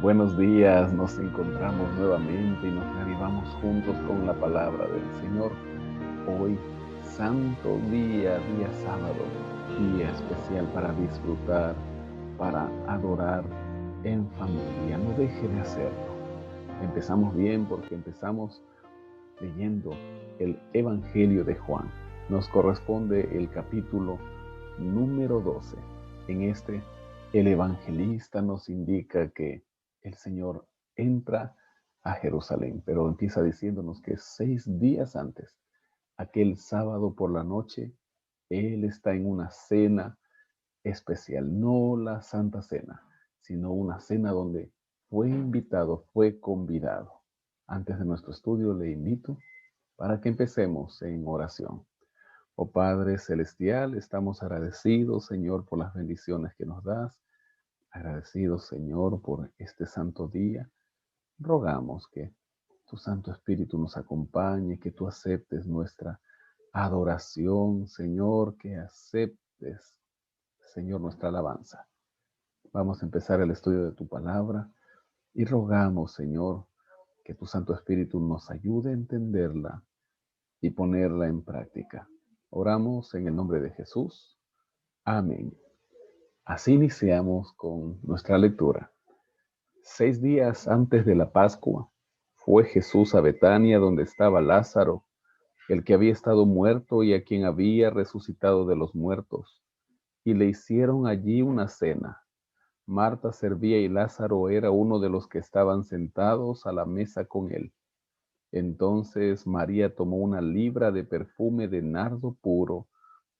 Buenos días, nos encontramos nuevamente y nos reavivamos juntos con la palabra del Señor. Hoy, santo día, día sábado, día especial para disfrutar, para adorar en familia. No deje de hacerlo. Empezamos bien porque empezamos leyendo el Evangelio de Juan. Nos corresponde el capítulo número 12. En este, el evangelista nos indica que el Señor entra a Jerusalén, pero empieza diciéndonos que 6 días antes, aquel sábado por la noche, Él está en una cena especial, no la Santa Cena, sino una cena donde fue invitado, fue convidado. Antes de nuestro estudio le invito para que empecemos en oración. Oh Padre Celestial, estamos agradecidos, Señor, por las bendiciones que nos das. Agradecidos, Señor, por este santo día. Rogamos que tu Santo Espíritu nos acompañe, que tú aceptes nuestra adoración, Señor, que aceptes, Señor, nuestra alabanza. Vamos a empezar el estudio de tu palabra y rogamos, Señor, que tu Santo Espíritu nos ayude a entenderla y ponerla en práctica. Oramos en el nombre de Jesús. Amén. Así iniciamos con nuestra lectura. 6 días antes de la Pascua, fue Jesús a Betania, donde estaba Lázaro, el que había estado muerto y a quien había resucitado de los muertos, y le hicieron allí una cena. Marta servía y Lázaro era uno de los que estaban sentados a la mesa con él. Entonces María tomó una libra de perfume de nardo puro,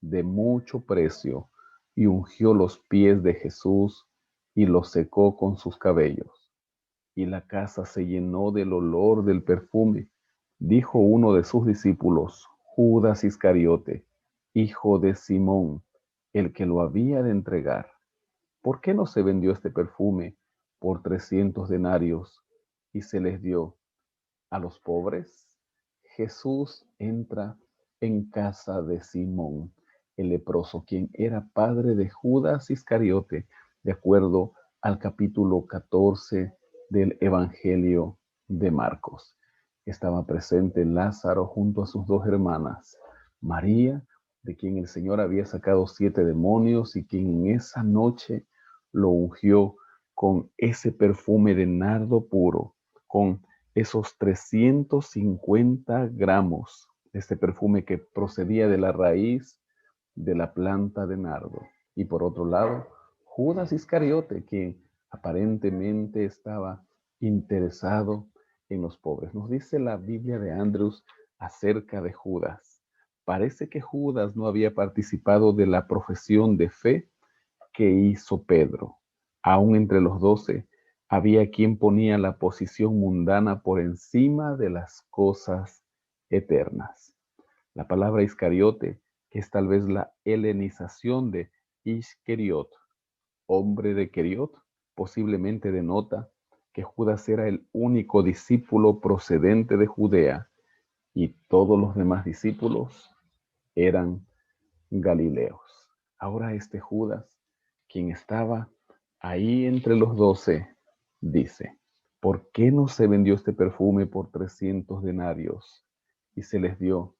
de mucho precio, y ungió los pies de Jesús y los secó con sus cabellos. Y la casa se llenó del olor del perfume. Dijo uno de sus discípulos, Judas Iscariote, hijo de Simón, el que lo había de entregar: ¿por qué no se vendió este perfume por 300 denarios y se les dio a los pobres? Jesús entra en casa de Simón el leproso, quien era padre de Judas Iscariote, de acuerdo al capítulo 14 del Evangelio de Marcos. Estaba presente Lázaro junto a sus dos hermanas, María, de quien el Señor había sacado 7 demonios y quien en esa noche lo ungió con ese perfume de nardo puro, con esos 350 gramos de este perfume que procedía de la raíz de la planta de nardo. Y por otro lado, Judas Iscariote, que aparentemente estaba interesado en los pobres. Nos dice la Biblia de Andrews acerca de Judas. Parece que Judas no había participado de la profesión de fe que hizo Pedro. Aún entre los 12, había quien ponía la posición mundana por encima de las cosas eternas. La palabra Iscariote, que es tal vez la helenización de Isqueriot, hombre de Queriot, posiblemente denota que Judas era el único discípulo procedente de Judea y todos los demás discípulos eran galileos. Ahora este Judas, quien estaba ahí entre los 12, dice, ¿por qué no se vendió este perfume por 300 denarios y se les dio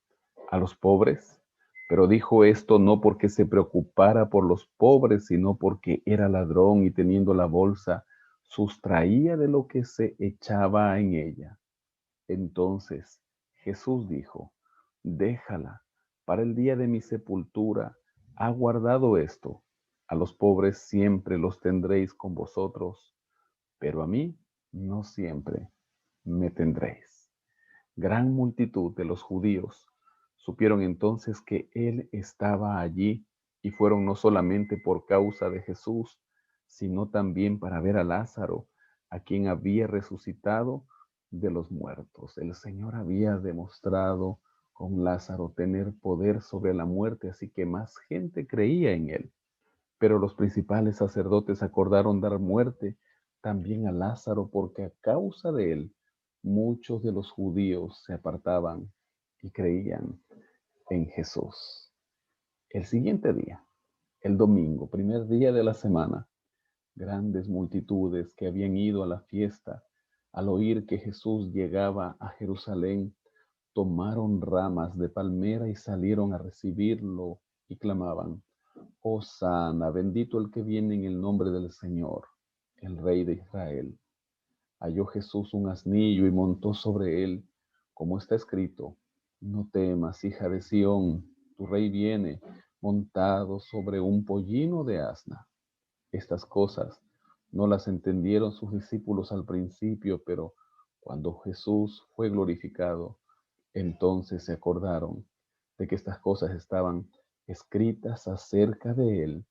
a los pobres? Pero dijo esto no porque se preocupara por los pobres, sino porque era ladrón y teniendo la bolsa, sustraía de lo que se echaba en ella. Entonces Jesús dijo, déjala, para el día de mi sepultura ha guardado esto. A los pobres siempre los tendréis con vosotros, pero a mí no siempre me tendréis. Gran multitud de los judíos supieron entonces que él estaba allí y fueron no solamente por causa de Jesús, sino también para ver a Lázaro, a quien había resucitado de los muertos. El Señor había demostrado con Lázaro tener poder sobre la muerte, así que más gente creía en él. Pero los principales sacerdotes acordaron dar muerte también a Lázaro, porque a causa de él muchos de los judíos se apartaban y creían en Jesús. El siguiente día, el domingo, primer día de la semana, Grandes multitudes que habían ido a la fiesta, al oír que Jesús llegaba a Jerusalén, tomaron ramas de palmera y salieron a recibirlo y clamaban: Hosana, bendito el que viene en el nombre del Señor, el Rey de Israel. Halló Jesús un asnillo y montó sobre él, como está escrito: No temas, hija de Sión, tu rey viene montado sobre un pollino de asna. Estas cosas no las entendieron sus discípulos al principio, pero cuando Jesús fue glorificado, entonces se acordaron de que estas cosas estaban escritas acerca de él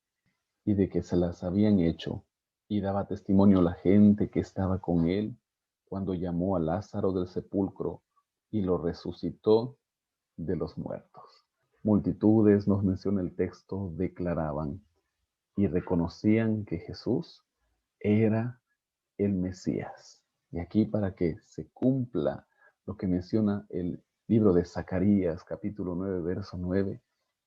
y de que se las habían hecho. Y daba testimonio a la gente que estaba con él cuando llamó a Lázaro del sepulcro y lo resucitó de los muertos. Multitudes, nos menciona el texto, declaraban y reconocían que Jesús era el Mesías. Y aquí, para que se cumpla lo que menciona el libro de Zacarías, capítulo 9, verso 9,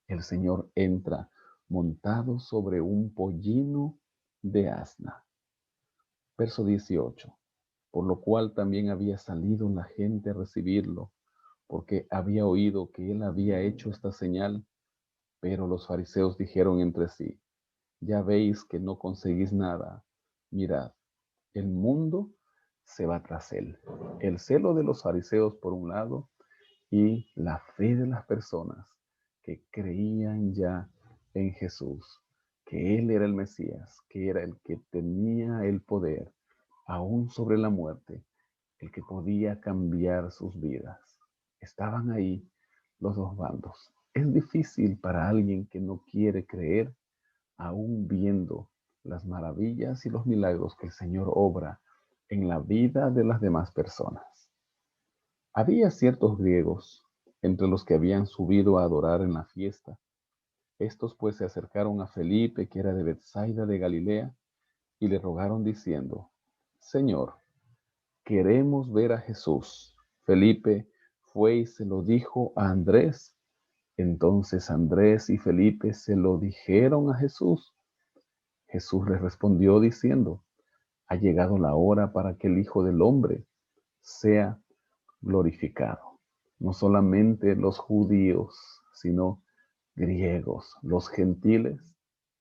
el Señor entra montado sobre un pollino de asna. Verso 18. Por lo cual también había salido la gente a recibirlo, porque había oído que él había hecho esta señal. Pero los fariseos dijeron entre sí: Ya veis que no conseguís nada. Mirad, el mundo se va tras él. El celo de los fariseos por un lado y la fe de las personas que creían ya en Jesús, que Él era el Mesías, que era el que tenía el poder, aún sobre la muerte, el que podía cambiar sus vidas. Estaban ahí los dos bandos. Es difícil para alguien que no quiere creer, aún viendo las maravillas y los milagros que el Señor obra en la vida de las demás personas. Había ciertos griegos entre los que habían subido a adorar en la fiesta. Estos pues se acercaron a Felipe, que era de Bethsaida de Galilea, y le rogaron diciendo: Señor, queremos ver a Jesús. Felipe fue y se lo dijo a Andrés. Entonces Andrés y Felipe se lo dijeron a Jesús. Jesús les respondió diciendo: Ha llegado la hora para que el Hijo del Hombre sea glorificado. No solamente los judíos, sino griegos, los gentiles,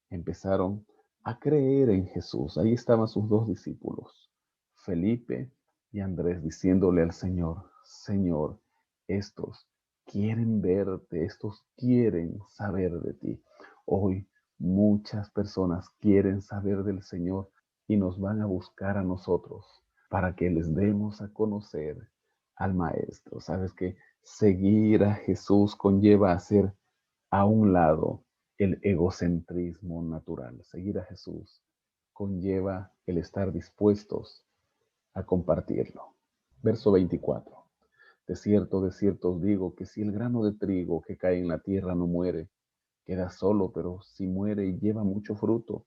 empezaron a creer en Jesús. Ahí estaban sus dos discípulos, Felipe y Andrés, diciéndole al Señor: Señor, estos quieren verte, estos quieren saber de ti. Hoy muchas personas quieren saber del Señor y nos van a buscar a nosotros para que les demos a conocer al Maestro. Sabes que seguir a Jesús conlleva hacer a un lado el egocentrismo natural. Seguir a Jesús conlleva el estar dispuestos a compartirlo. Verso 24. De cierto os digo que si el grano de trigo que cae en la tierra no muere, queda solo, pero si muere lleva mucho fruto.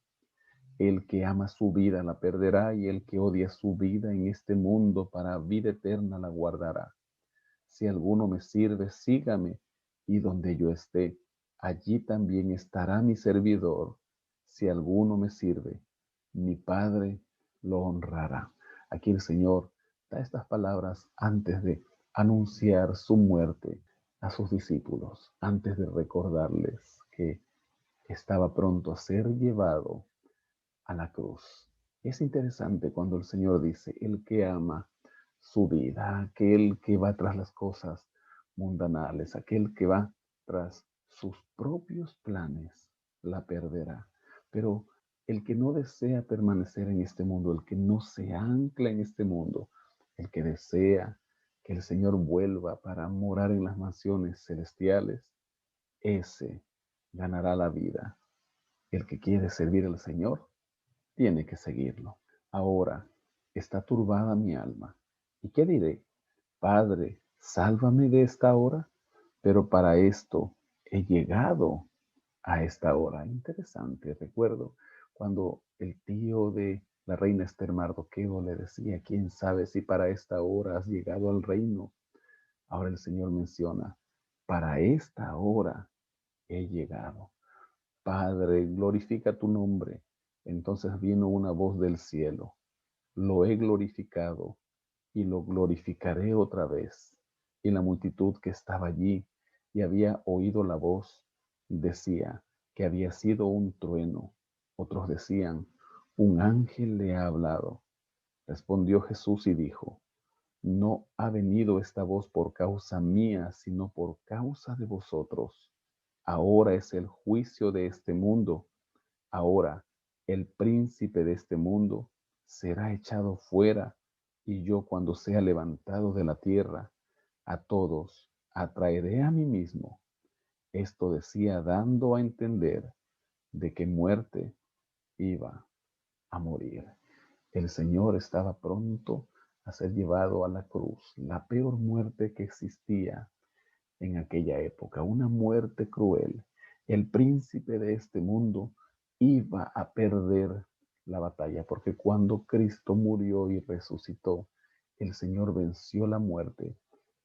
El que ama su vida la perderá, y el que odia su vida en este mundo para vida eterna la guardará. Si alguno me sirve, sígame, y donde yo esté, allí también estará mi servidor. Si alguno me sirve, mi Padre lo honrará. Aquí el Señor da estas palabras antes de anunciar su muerte a sus discípulos, antes de recordarles que estaba pronto a ser llevado a la cruz. Es interesante cuando el Señor dice: el que ama su vida, aquel que va tras las cosas mundanales, aquel que va tras sus propios planes, la perderá. Pero el que no desea permanecer en este mundo, el que no se ancla en este mundo, el que desea que el Señor vuelva para morar en las mansiones celestiales, ese ganará la vida. El que quiere servir al Señor tiene que seguirlo. Ahora está turbada mi alma. ¿Y qué diré? Padre, sálvame de esta hora. Pero para esto he llegado a esta hora. Interesante. Recuerdo cuando el tío de la reina Esther Mardoqueo le decía: ¿Quién sabe si para esta hora has llegado al reino? Ahora el Señor menciona: para esta hora he llegado. Padre, glorifica tu nombre. Entonces vino una voz del cielo: lo he glorificado y lo glorificaré otra vez. Y la multitud que estaba allí y había oído la voz decía que había sido un trueno. Otros decían: un ángel le ha hablado. Respondió Jesús y dijo: no ha venido esta voz por causa mía, sino por causa de vosotros. Ahora es el juicio de este mundo. Ahora el príncipe de este mundo será echado fuera, y yo, cuando sea levantado de la tierra, a todos atraeré a mí mismo. Esto decía dando a entender de qué muerte iba a morir. El Señor estaba pronto a ser llevado a la cruz, la peor muerte que existía en aquella época, una muerte cruel. El príncipe de este mundo iba a perder la batalla, porque cuando Cristo murió y resucitó, el Señor venció la muerte,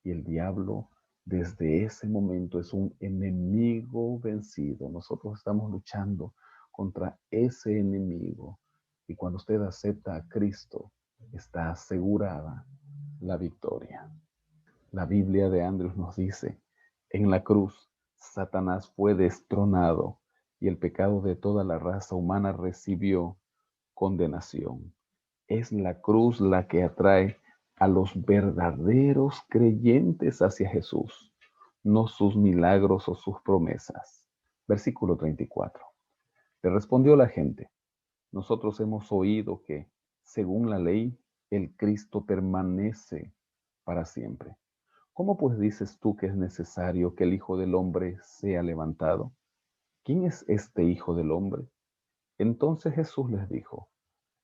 y el diablo desde ese momento es un enemigo vencido. Nosotros estamos luchando contra ese enemigo, y cuando usted acepta a Cristo, está asegurada la victoria. La Biblia de Andrews nos dice: en la cruz, Satanás fue destronado y el pecado de toda la raza humana recibió condenación. Es la cruz la que atrae a los verdaderos creyentes hacia Jesús, no sus milagros o sus promesas. Versículo 34. Le respondió la gente: nosotros hemos oído que, según la ley, el Cristo permanece para siempre. ¿Cómo pues dices tú que es necesario que el Hijo del Hombre sea levantado? ¿Quién es este Hijo del Hombre? Entonces Jesús les dijo: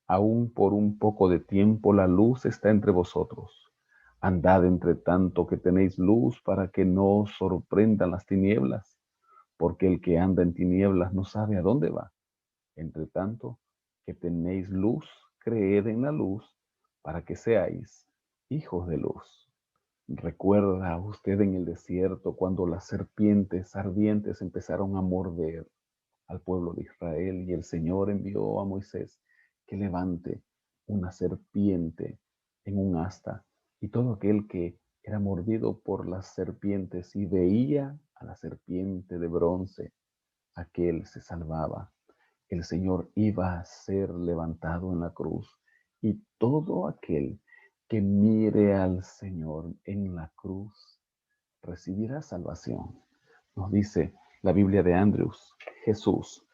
aún por un poco de tiempo la luz está entre vosotros. Andad entre tanto que tenéis luz, para que no os sorprendan las tinieblas, porque el que anda en tinieblas no sabe a dónde va. Entre tanto que tenéis luz, creed en la luz, para que seáis hijos de luz. ¿Recuerda usted en el desierto cuando las serpientes ardientes empezaron a morder al pueblo de Israel, y el Señor envió a Moisés que levante una serpiente en un asta, y todo aquel que era mordido por las serpientes y veía a la serpiente de bronce, aquel se salvaba? El Señor iba a ser levantado en la cruz, y todo aquel que mire al Señor en la cruz recibirá salvación. Nos dice la Biblia de Andrews: Jesús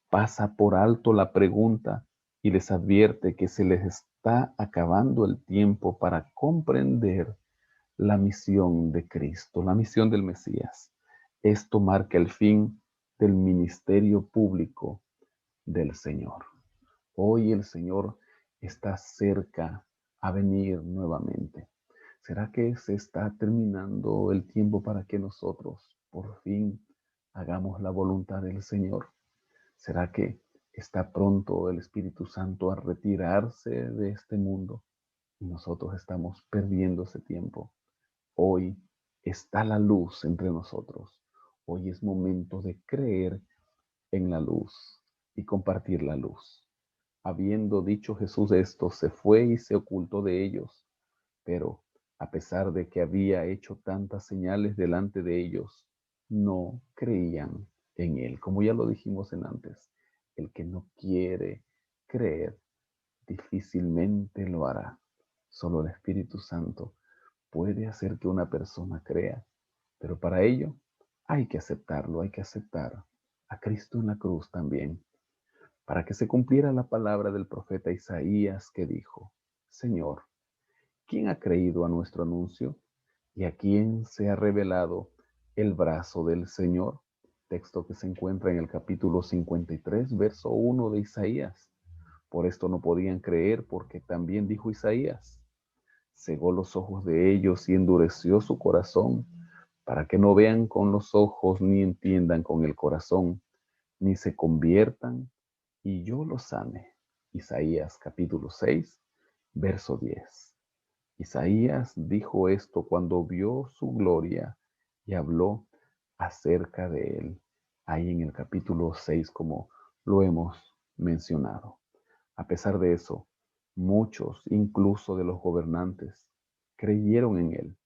pasa por alto la pregunta y les advierte que se les está acabando el tiempo para comprender la misión de Cristo, la misión del Mesías. Esto marca el fin del ministerio público del Señor. Hoy el Señor está cerca a venir nuevamente. ¿Será que se está terminando el tiempo para que nosotros por fin hagamos la voluntad del Señor? ¿Será que está pronto el Espíritu Santo a retirarse de este mundo y nosotros estamos perdiendo ese tiempo? Hoy está la luz entre nosotros. Hoy es momento de creer en la luz y compartir la luz. Habiendo dicho Jesús esto, se fue y se ocultó de ellos. Pero a pesar de que había hecho tantas señales delante de ellos, no creían en él. Como ya lo dijimos en antes, el que no quiere creer difícilmente lo hará. Solo el Espíritu Santo puede hacer que una persona crea, pero para ello hay que aceptarlo, hay que aceptar a Cristo en la cruz también, para que se cumpliera la palabra del profeta Isaías, que dijo: Señor, ¿quién ha creído a nuestro anuncio? ¿Y a quién se ha revelado el brazo del Señor? Texto que se encuentra en el capítulo 53, verso 1 de Isaías. Por esto no podían creer, porque también dijo Isaías: cegó los ojos de ellos y endureció su corazón, para que no vean con los ojos, ni entiendan con el corazón, ni se conviertan, y yo los sane. Isaías capítulo 6, verso 10. Isaías dijo esto cuando vio su gloria y habló acerca de él. Ahí en el capítulo 6, como lo hemos mencionado. A pesar de eso, muchos, incluso de los gobernantes, creyeron en él,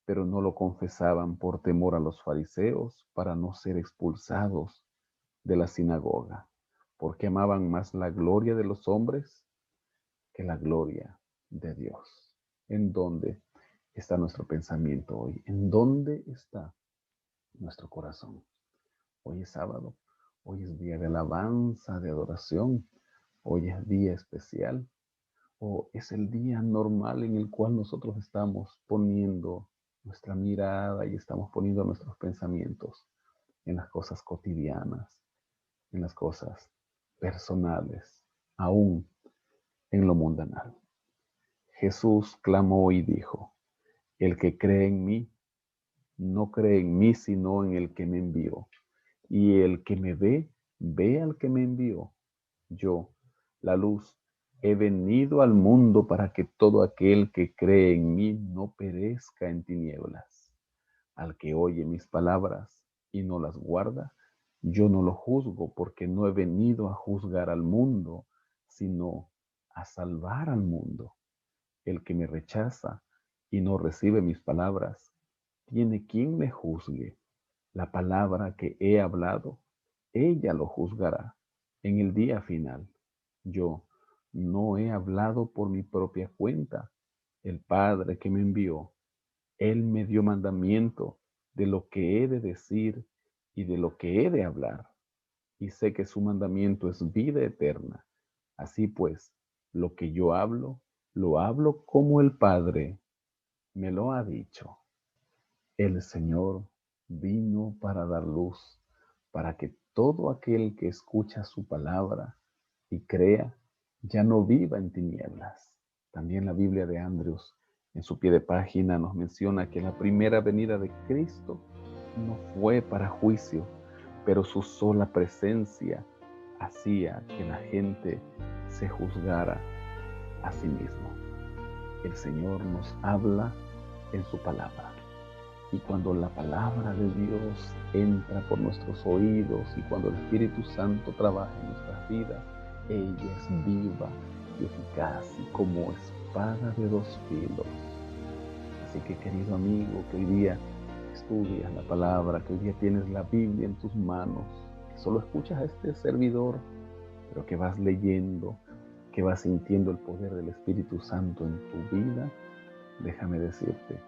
pero no lo confesaban por temor a los fariseos para no ser expulsados de la sinagoga, porque amaban más la gloria de los hombres que la gloria de Dios. ¿En dónde está nuestro pensamiento hoy? ¿En dónde está nuestro corazón? Hoy es sábado, hoy es día de alabanza, de adoración, hoy es día especial, o es el día normal en el cual nosotros estamos poniendo nuestra mirada y estamos poniendo nuestros pensamientos en las cosas cotidianas, en las cosas personales, aún en lo mundanal. Jesús clamó y dijo: el que cree en mí, no cree en mí, sino en el que me envió. Y el que me ve, ve al que me envió. Yo, la luz, he venido al mundo para que todo aquel que cree en mí no perezca en tinieblas. Al que oye mis palabras y no las guarda, yo no lo juzgo, porque no he venido a juzgar al mundo, sino a salvar al mundo. El que me rechaza y no recibe mis palabras, tiene quien me juzgue. La palabra que he hablado, ella lo juzgará en el día final. Yo no he hablado por mi propia cuenta. El Padre que me envió, Él me dio mandamiento de lo que he de decir y de lo que he de hablar. Y sé que su mandamiento es vida eterna. Así pues, lo que yo hablo, lo hablo como el Padre me lo ha dicho. El Señor vino para dar luz, para que todo aquel que escucha su palabra y crea, ya no viva en tinieblas. También la Biblia de Andrews, en su pie de página, nos menciona que la primera venida de Cristo no fue para juicio, pero su sola presencia hacía que la gente se juzgara a sí mismo. El Señor nos habla en su palabra. Y cuando la palabra de Dios entra por nuestros oídos y cuando el Espíritu Santo trabaja en nuestras vidas, ella es viva y eficaz y como espada de dos filos. Así que, querido amigo, que hoy día estudias la palabra, que hoy día tienes la Biblia en tus manos, que solo escuchas a este servidor, pero que vas leyendo, que vas sintiendo el poder del Espíritu Santo en tu vida, déjame decirte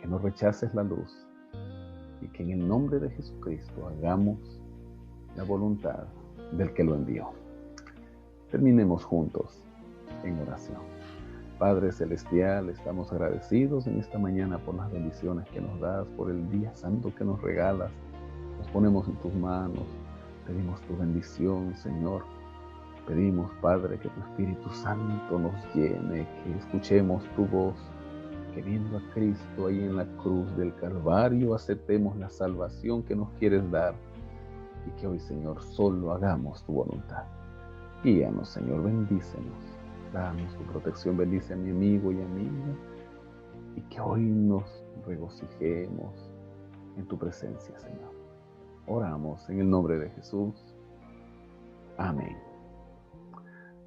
que no rechaces la luz y que en el nombre de Jesucristo hagamos la voluntad del que lo envió. Terminemos juntos en oración. Padre Celestial, estamos agradecidos en esta mañana por las bendiciones que nos das, por el día santo que nos regalas. Nos ponemos en tus manos, pedimos tu bendición, Señor. Pedimos, Padre, que tu Espíritu Santo nos llene, que escuchemos tu voz, que viendo a Cristo ahí en la cruz del Calvario aceptemos la salvación que nos quieres dar y que hoy, Señor, solo hagamos tu voluntad. Guíanos, Señor, bendícenos, danos tu protección, bendice a mi amigo y amiga y que hoy nos regocijemos en tu presencia, Señor. Oramos en el nombre de Jesús. Amén.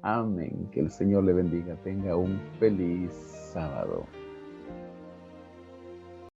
Amén. Que el Señor le bendiga. Tenga un feliz sábado.